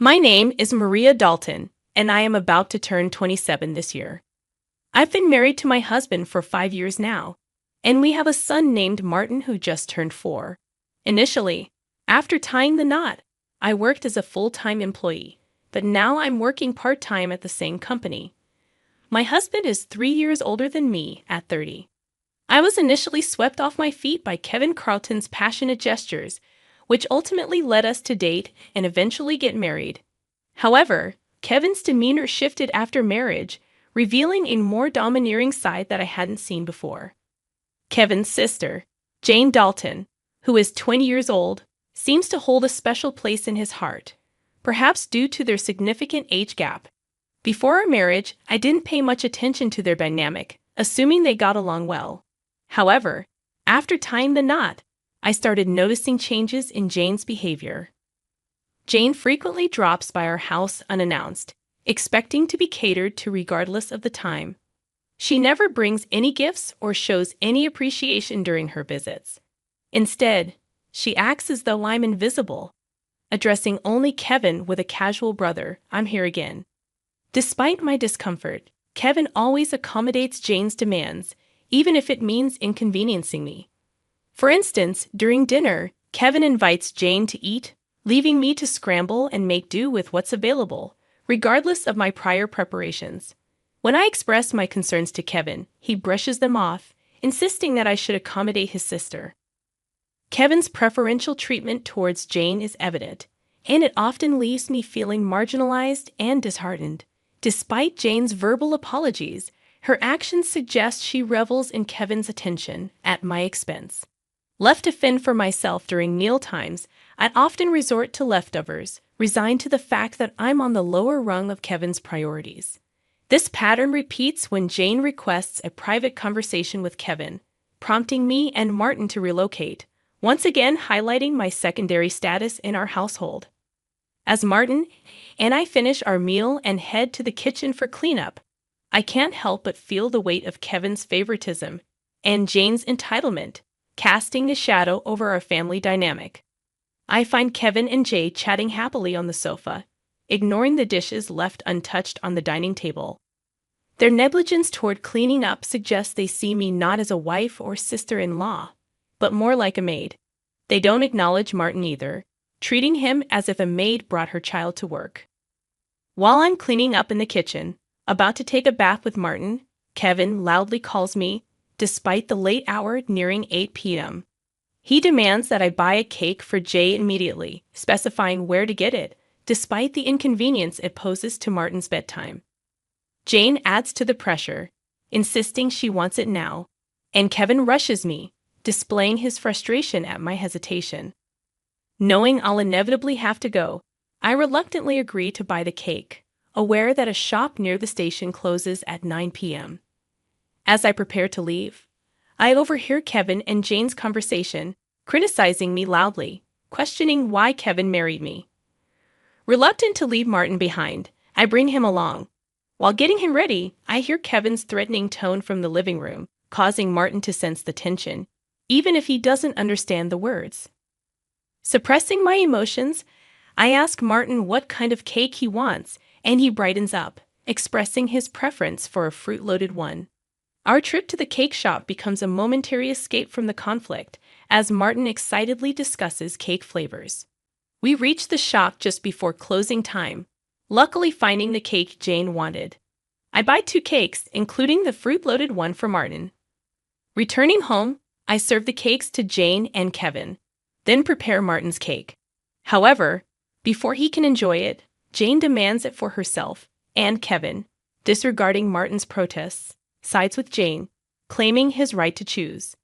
My name is Maria Dalton, and I am about to turn 27 this year. I've been married to my husband for 5 years now, and we have a son named Martin who just turned 4. Initially, after tying the knot, I worked as a full-time employee, but now I'm working part-time at the same company. My husband is 3 years older than me at 30. I was initially swept off my feet by Kevin Carlton's passionate gestures, which ultimately led us to date and eventually get married. However, Kevin's demeanor shifted after marriage, revealing a more domineering side that I hadn't seen before. Kevin's sister, Jane Dalton, who is 20 years old, seems to hold a special place in his heart, perhaps due to their significant age gap. Before our marriage, I didn't pay much attention to their dynamic, assuming they got along well. However, after tying the knot, I started noticing changes in Jane's behavior. Jane frequently drops by our house unannounced, expecting to be catered to regardless of the time. She never brings any gifts or shows any appreciation during her visits. Instead, she acts as though I'm invisible, addressing only Kevin with a casual "brother, I'm here again." Despite my discomfort, Kevin always accommodates Jane's demands, even if it means inconveniencing me. For instance, during dinner, Kevin invites Jane to eat, leaving me to scramble and make do with what's available, regardless of my prior preparations. When I express my concerns to Kevin, he brushes them off, insisting that I should accommodate his sister. Kevin's preferential treatment towards Jane is evident, and it often leaves me feeling marginalized and disheartened. Despite Jane's verbal apologies, her actions suggest she revels in Kevin's attention at my expense. Left to fend for myself during meal times, I'd often resort to leftovers, resigned to the fact that I'm on the lower rung of Kevin's priorities. This pattern repeats when Jane requests a private conversation with Kevin, prompting me and Martin to relocate, once again highlighting my secondary status in our household. As Martin and I finish our meal and head to the kitchen for cleanup, I can't help but feel the weight of Kevin's favoritism and Jane's entitlement, casting a shadow over our family dynamic. I find Kevin and Jay chatting happily on the sofa, ignoring the dishes left untouched on the dining table. Their negligence toward cleaning up suggests they see me not as a wife or sister-in-law, but more like a maid. They don't acknowledge Martin either, treating him as if a maid brought her child to work. While I'm cleaning up in the kitchen, about to take a bath with Martin, Kevin loudly calls me, despite the late hour nearing 8 p.m. He demands that I buy a cake for Jay immediately, specifying where to get it, despite the inconvenience it poses to Martin's bedtime. Jane adds to the pressure, insisting she wants it now, and Kevin rushes me, displaying his frustration at my hesitation. Knowing I'll inevitably have to go, I reluctantly agree to buy the cake, aware that a shop near the station closes at 9 p.m. As I prepare to leave, I overhear Kevin and Jane's conversation, criticizing me loudly, questioning why Kevin married me. Reluctant to leave Martin behind, I bring him along. While getting him ready, I hear Kevin's threatening tone from the living room, causing Martin to sense the tension, even if he doesn't understand the words. Suppressing my emotions, I ask Martin what kind of cake he wants, and he brightens up, expressing his preference for a fruit-loaded one. Our trip to the cake shop becomes a momentary escape from the conflict, as Martin excitedly discusses cake flavors. We reach the shop just before closing time, luckily finding the cake Jane wanted. I buy 2 cakes, including the fruit-loaded one for Martin. Returning home, I serve the cakes to Jane and Kevin, then prepare Martin's cake. However, before he can enjoy it, Jane demands it for herself, and Kevin, disregarding Martin's protests, sides with Jane, claiming his right to choose.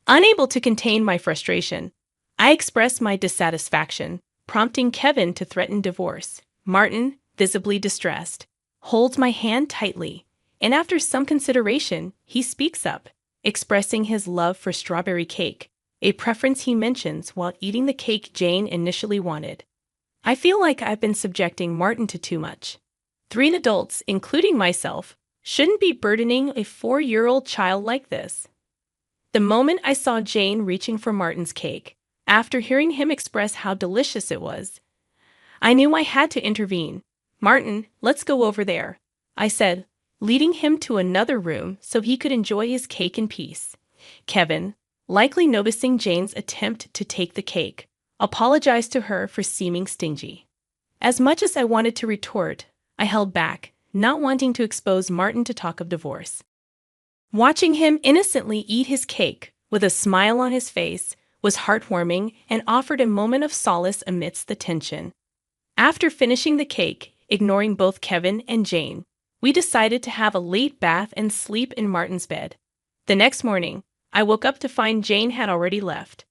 Unable to contain my frustration, I express my dissatisfaction, prompting Kevin to threaten divorce. Martin, visibly distressed, holds my hand tightly, and after some consideration, he speaks up, expressing his love for strawberry cake, a preference he mentions while eating the cake Jane initially wanted. I feel like I've been subjecting Martin to too much. 3 adults, including myself, shouldn't be burdening a 4-year-old child like this. The moment I saw Jane reaching for Martin's cake, after hearing him express how delicious it was, I knew I had to intervene. "Martin, let's go over there," I said, leading him to another room so he could enjoy his cake in peace. Kevin, likely noticing Jane's attempt to take the cake, apologized to her for seeming stingy. As much as I wanted to retort, I held back, not wanting to expose Martin to talk of divorce. Watching him innocently eat his cake, with a smile on his face, was heartwarming and offered a moment of solace amidst the tension. After finishing the cake, ignoring both Kevin and Jane, we decided to have a late bath and sleep in Martin's bed. The next morning, I woke up to find Jane had already left.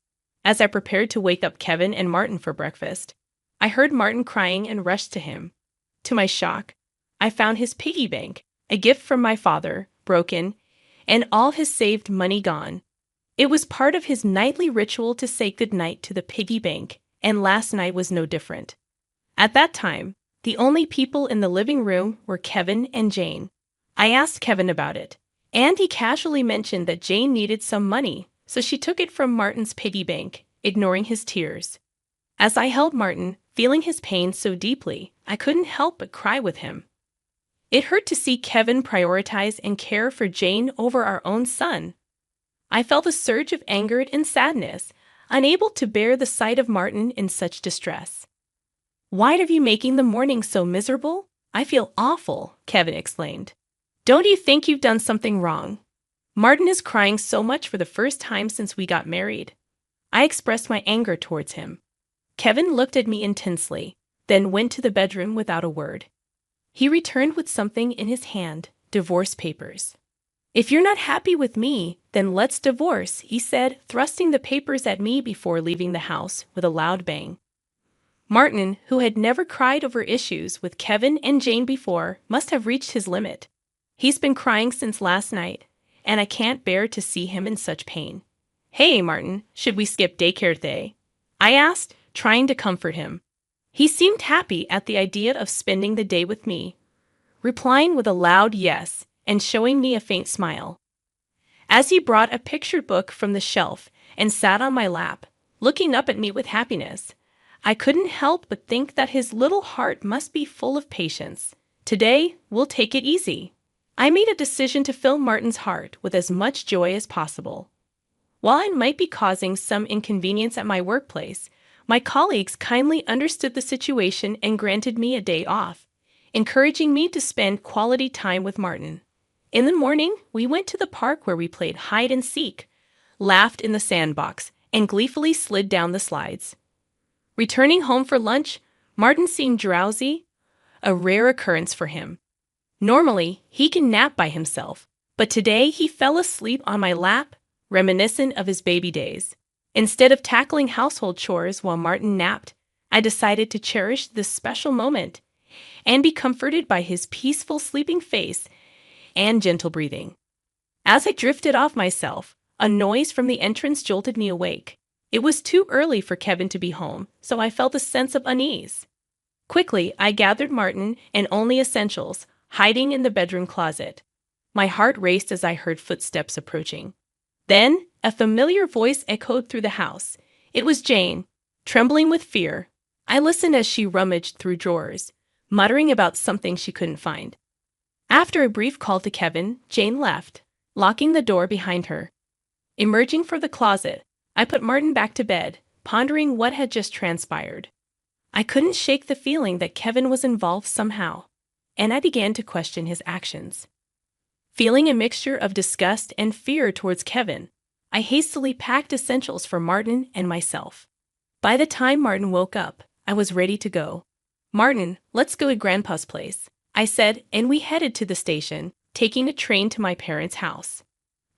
As I prepared to wake up Kevin and Martin for breakfast, I heard Martin crying and rushed to him. To my shock, I found his piggy bank, a gift from my father, broken, and all his saved money gone. It was part of his nightly ritual to say goodnight to the piggy bank, and last night was no different. At that time, the only people in the living room were Kevin and Jane. I asked Kevin about it, and he casually mentioned that Jane needed some money, so she took it from Martin's piggy bank, ignoring his tears. As I held Martin, feeling his pain so deeply, I couldn't help but cry with him. It hurt to see Kevin prioritize and care for Jane over our own son. I felt a surge of anger and sadness, unable to bear the sight of Martin in such distress. "Why are you making the morning so miserable? I feel awful," Kevin exclaimed. "Don't you think you've done something wrong? Martin is crying so much for the first time since we got married." I expressed my anger towards him. Kevin looked at me intensely, then went to the bedroom without a word. He returned with something in his hand, divorce papers. "If you're not happy with me, then let's divorce," he said, thrusting the papers at me before leaving the house with a loud bang. Martin, who had never cried over issues with Kevin and Jane before, must have reached his limit. He's been crying since last night, and I can't bear to see him in such pain. "Hey, Martin, should we skip daycare today?" I asked, trying to comfort him. He seemed happy at the idea of spending the day with me, replying with a loud yes and showing me a faint smile. As he brought a picture book from the shelf and sat on my lap, looking up at me with happiness, I couldn't help but think that his little heart must be full of patience. Today, we'll take it easy. I made a decision to fill Martin's heart with as much joy as possible. While I might be causing some inconvenience at my workplace, my colleagues kindly understood the situation and granted me a day off, encouraging me to spend quality time with Martin. In the morning, we went to the park where we played hide and seek, laughed in the sandbox, and gleefully slid down the slides. Returning home for lunch, Martin seemed drowsy, a rare occurrence for him. Normally, he can nap by himself, but today he fell asleep on my lap, reminiscent of his baby days. Instead of tackling household chores while Martin napped, I decided to cherish this special moment and be comforted by his peaceful sleeping face and gentle breathing. As I drifted off myself, a noise from the entrance jolted me awake. It was too early for Kevin to be home, so I felt a sense of unease. Quickly, I gathered Martin and only essentials, hiding in the bedroom closet. My heart raced as I heard footsteps approaching. Then, a familiar voice echoed through the house. It was Jane, trembling with fear. I listened as she rummaged through drawers, muttering about something she couldn't find. After a brief call to Kevin, Jane left, locking the door behind her. Emerging from the closet, I put Martin back to bed, pondering what had just transpired. I couldn't shake the feeling that Kevin was involved somehow, and I began to question his actions. Feeling a mixture of disgust and fear towards Kevin, I hastily packed essentials for Martin and myself. By the time Martin woke up, I was ready to go. "Martin, let's go to Grandpa's place," I said, and we headed to the station, taking a train to my parents' house.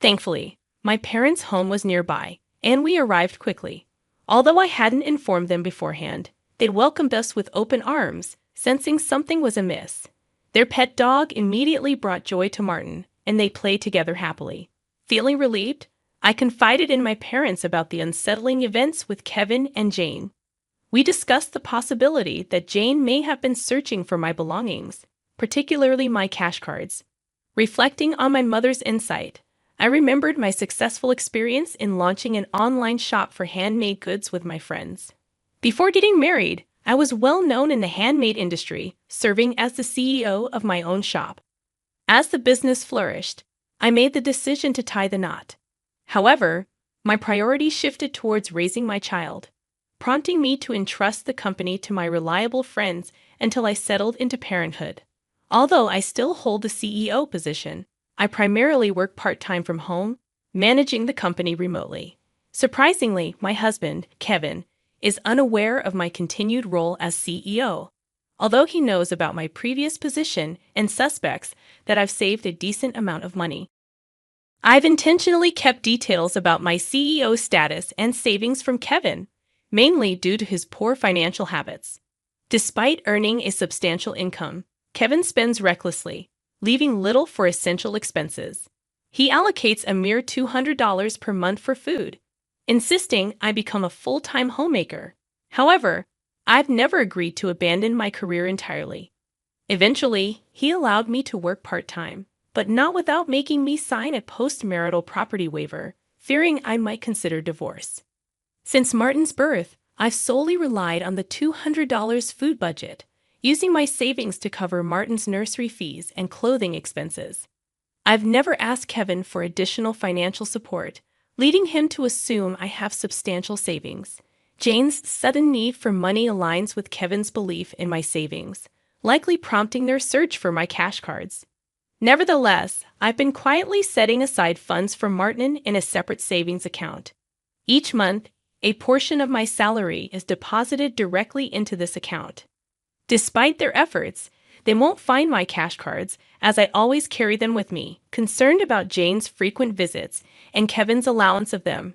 Thankfully, my parents' home was nearby, and we arrived quickly. Although I hadn't informed them beforehand, they welcomed us with open arms, sensing something was amiss. Their pet dog immediately brought joy to Martin, and they played together happily. Feeling relieved, I confided in my parents about the unsettling events with Kevin and Jane. We discussed the possibility that Jane may have been searching for my belongings, particularly my cash cards. Reflecting on my mother's insight, I remembered my successful experience in launching an online shop for handmade goods with my friends. Before getting married, I was well known in the handmade industry, serving as the CEO of my own shop. As the business flourished, I made the decision to tie the knot. However, my priority shifted towards raising my child, prompting me to entrust the company to my reliable friends until I settled into parenthood. Although I still hold the CEO position, I primarily work part-time from home, managing the company remotely. Surprisingly, my husband, Kevin, is unaware of my continued role as CEO, although he knows about my previous position and suspects that I've saved a decent amount of money. I've intentionally kept details about my CEO status and savings from Kevin, mainly due to his poor financial habits. Despite earning a substantial income, Kevin spends recklessly, leaving little for essential expenses. He allocates a mere $200 per month for food, insisting I become a full-time homemaker. However, I've never agreed to abandon my career entirely. Eventually, he allowed me to work part-time, but not without making me sign a post-marital property waiver, fearing I might consider divorce. Since Martin's birth, I've solely relied on the $200 food budget, using my savings to cover Martin's nursery fees and clothing expenses. I've never asked Kevin for additional financial support, leading him to assume I have substantial savings. Jane's sudden need for money aligns with Kevin's belief in my savings, likely prompting their search for my cash cards. Nevertheless, I've been quietly setting aside funds for Martin in a separate savings account. Each month, a portion of my salary is deposited directly into this account. Despite their efforts, they won't find my cash cards, as I always carry them with me, concerned about Jane's frequent visits and Kevin's allowance of them.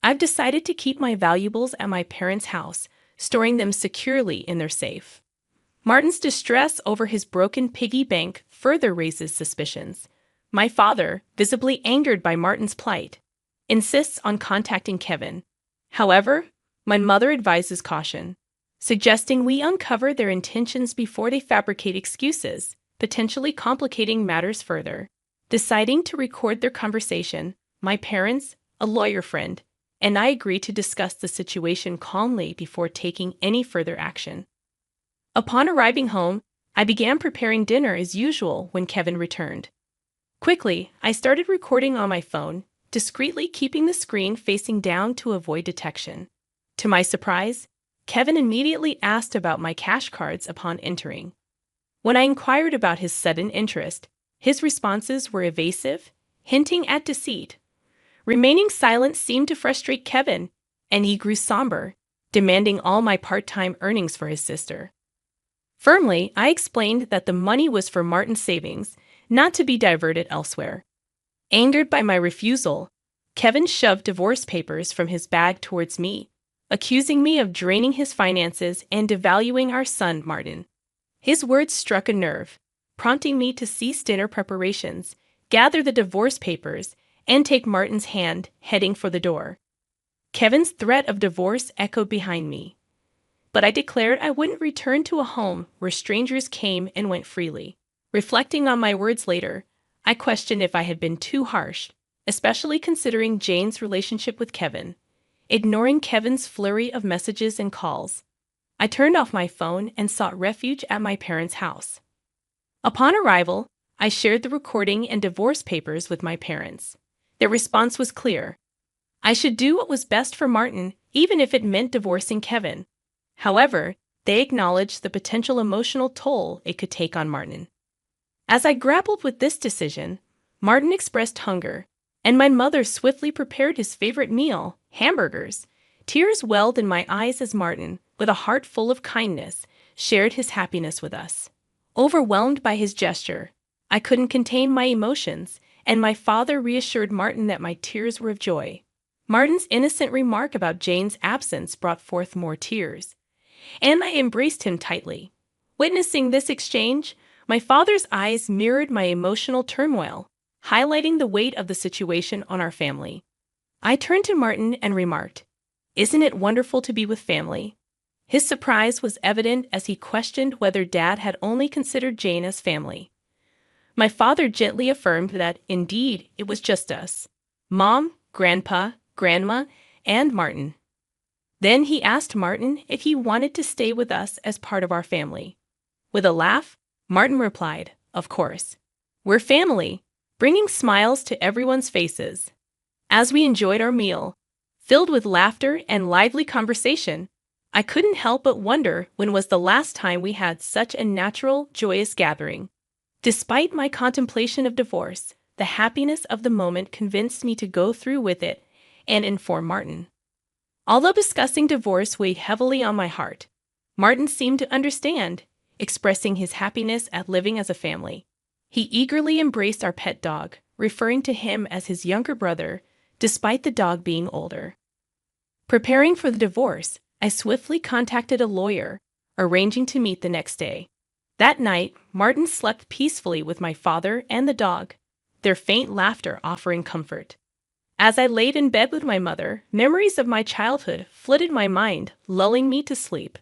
I've decided to keep my valuables at my parents' house, storing them securely in their safe. Martin's distress over his broken piggy bank further raises suspicions. My father, visibly angered by Martin's plight, insists on contacting Kevin. However, my mother advises caution, suggesting we uncover their intentions before they fabricate excuses, potentially complicating matters further. Deciding to record their conversation, my parents, a lawyer friend, and I agree to discuss the situation calmly before taking any further action. Upon arriving home, I began preparing dinner as usual when Kevin returned. Quickly, I started recording on my phone, discreetly keeping the screen facing down to avoid detection. To my surprise, Kevin immediately asked about my cash cards upon entering. When I inquired about his sudden interest, his responses were evasive, hinting at deceit. Remaining silent seemed to frustrate Kevin, and he grew somber, demanding all my part-time earnings for his sister. Firmly, I explained that the money was for Martin's savings, not to be diverted elsewhere. Angered by my refusal, Kevin shoved divorce papers from his bag towards me, accusing me of draining his finances and devaluing our son, Martin. His words struck a nerve, prompting me to cease dinner preparations, gather the divorce papers, and take Martin's hand, heading for the door. Kevin's threat of divorce echoed behind me, but I declared I wouldn't return to a home where strangers came and went freely. Reflecting on my words later, I questioned if I had been too harsh, especially considering Jane's relationship with Kevin. Ignoring Kevin's flurry of messages and calls, I turned off my phone and sought refuge at my parents' house. Upon arrival, I shared the recording and divorce papers with my parents. Their response was clear. I should do what was best for Martin, even if it meant divorcing Kevin. However, they acknowledged the potential emotional toll it could take on Martin. As I grappled with this decision, Martin expressed hunger, and my mother swiftly prepared his favorite meal, hamburgers. Tears welled in my eyes as Martin, with a heart full of kindness, shared his happiness with us. Overwhelmed by his gesture, I couldn't contain my emotions, and my father reassured Martin that my tears were of joy. Martin's innocent remark about Jane's absence brought forth more tears, and I embraced him tightly. Witnessing this exchange, my father's eyes mirrored my emotional turmoil, highlighting the weight of the situation on our family. I turned to Martin and remarked, "Isn't it wonderful to be with family?" His surprise was evident as he questioned whether Dad had only considered Jane as family. My father gently affirmed that, indeed, it was just us: Mom, Grandpa, Grandma, and Martin. Then he asked Martin if he wanted to stay with us as part of our family. With a laugh, Martin replied, "Of course. We're family," bringing smiles to everyone's faces. As we enjoyed our meal, filled with laughter and lively conversation, I couldn't help but wonder when was the last time we had such a natural, joyous gathering. Despite my contemplation of divorce, the happiness of the moment convinced me to go through with it and inform Martin. Although discussing divorce weighed heavily on my heart, Martin seemed to understand, expressing his happiness at living as a family. He eagerly embraced our pet dog, referring to him as his younger brother, despite the dog being older. Preparing for the divorce, I swiftly contacted a lawyer, arranging to meet the next day. That night, Martin slept peacefully with my father and the dog, their faint laughter offering comfort. As I laid in bed with my mother, memories of my childhood flooded my mind, lulling me to sleep.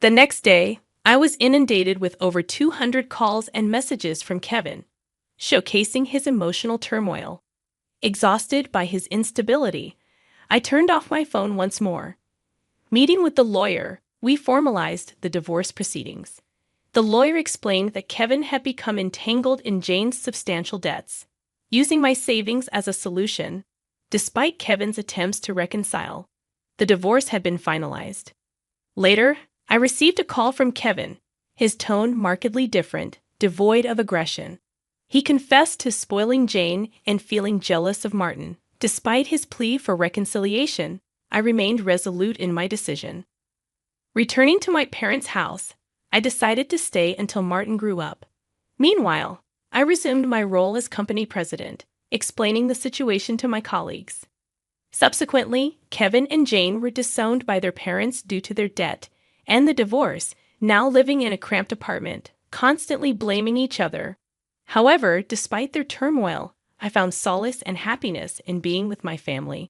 The next day, I was inundated with over 200 calls and messages from Kevin, showcasing his emotional turmoil. Exhausted by his instability, I turned off my phone once more. Meeting with the lawyer, we formalized the divorce proceedings. The lawyer explained that Kevin had become entangled in Jane's substantial debts, using my savings as a solution. Despite Kevin's attempts to reconcile, the divorce had been finalized. Later, I received a call from Kevin, his tone markedly different, devoid of aggression. He confessed to spoiling Jane and feeling jealous of Martin. Despite his plea for reconciliation, I remained resolute in my decision. Returning to my parents' house, I decided to stay until Martin grew up. Meanwhile, I resumed my role as company president, explaining the situation to my colleagues. Subsequently, Kevin and Jane were disowned by their parents due to their debt and the divorce, now living in a cramped apartment, constantly blaming each other. However, despite their turmoil, I found solace and happiness in being with my family.